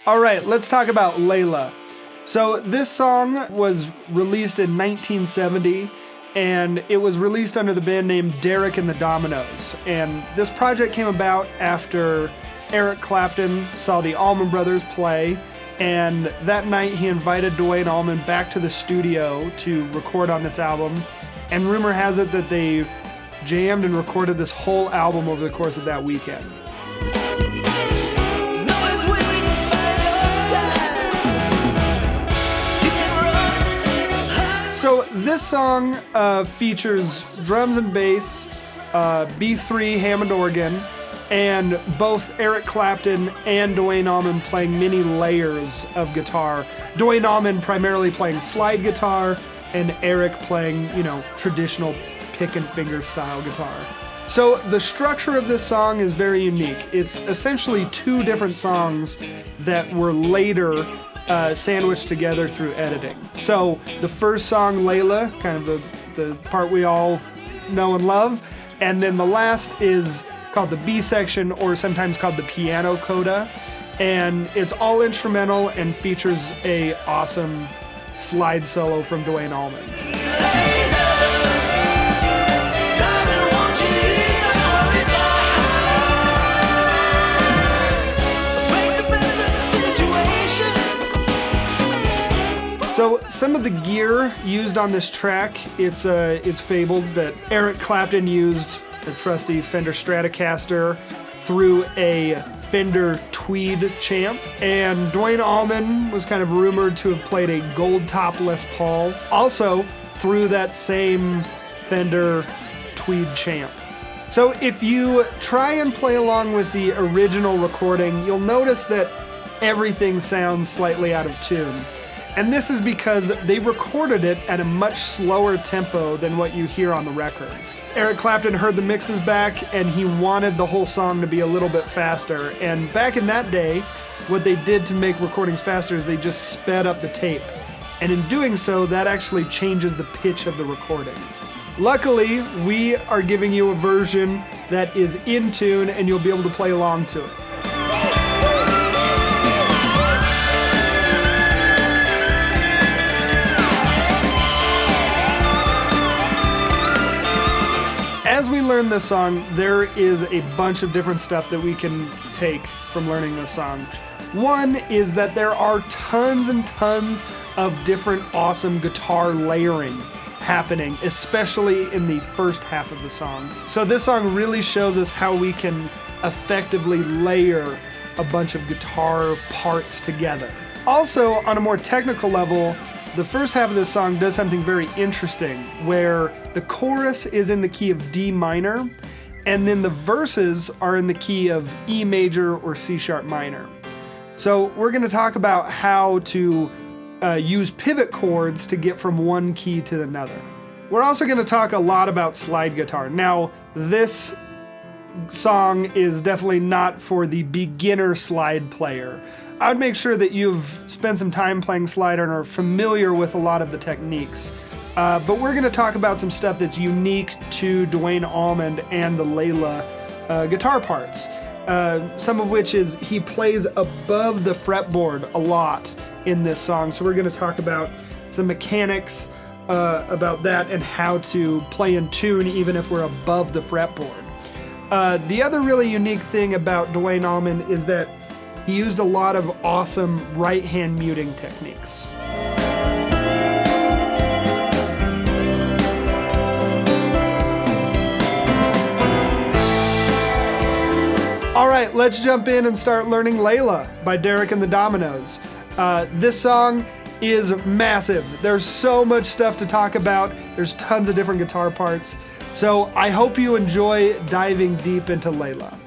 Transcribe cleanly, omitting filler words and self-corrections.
All right, let's talk about Layla. So this song was released in 1970, and it was released under the band name Derek and the Dominoes. And this project came about after Eric Clapton saw the Allman Brothers play, and that night he invited Duane Allman back to the studio to record on this album. And rumor has it that they jammed and recorded this whole album over the course of that weekend. So this song features drums and bass, B3 Hammond organ, and both Eric Clapton and Duane Allman playing many layers of guitar. Duane Allman primarily playing slide guitar, and Eric playing, traditional pick and finger style guitar. So the structure of this song is very unique. It's essentially two different songs that were later sandwiched together through editing. So the first song, Layla, kind of the part we all know and love, and then the last is called the B section, or sometimes called the piano coda, and it's all instrumental and features a awesome slide solo from Duane Allman. So some of the gear used on this track, it's fabled that Eric Clapton used a trusty Fender Stratocaster through a Fender Tweed Champ, and Duane Allman was kind of rumored to have played a gold top Les Paul, also through that same Fender Tweed Champ. So if you try and play along with the original recording, you'll notice that everything sounds slightly out of tune. And this is because they recorded it at a much slower tempo than what you hear on the record. Eric Clapton heard the mixes back, and he wanted the whole song to be a little bit faster. And back in that day, what they did to make recordings faster is they just sped up the tape. And in doing so, that actually changes the pitch of the recording. Luckily, we are giving you a version that is in tune, and you'll be able to play along to it. As we learn this song, there is a bunch of different stuff that we can take from learning this song. One is that there are tons and tons of different awesome guitar layering happening, especially in the first half of the song. So this song really shows us how we can effectively layer a bunch of guitar parts together. Also, on a more technical level, the first half of this song does something very interesting, where the chorus is in the key of D minor, and then the verses are in the key of E major or C sharp minor. So we're going to talk about how to use pivot chords to get from one key to another. We're also going to talk a lot about slide guitar. Now, this song is definitely not for the beginner slide player. I would make sure that you've spent some time playing slide and are familiar with a lot of the techniques. But we're going to talk about some stuff that's unique to Duane Allman and the Layla guitar parts. Some of which is he plays above the fretboard a lot in this song. So we're going to talk about some mechanics about that and how to play in tune even if we're above the fretboard. The other really unique thing about Duane Allman is that he used a lot of awesome right-hand muting techniques. All right, let's jump in and start learning Layla by Derek and the Dominoes. This song is massive. There's so much stuff to talk about. There's tons of different guitar parts. So I hope you enjoy diving deep into Layla.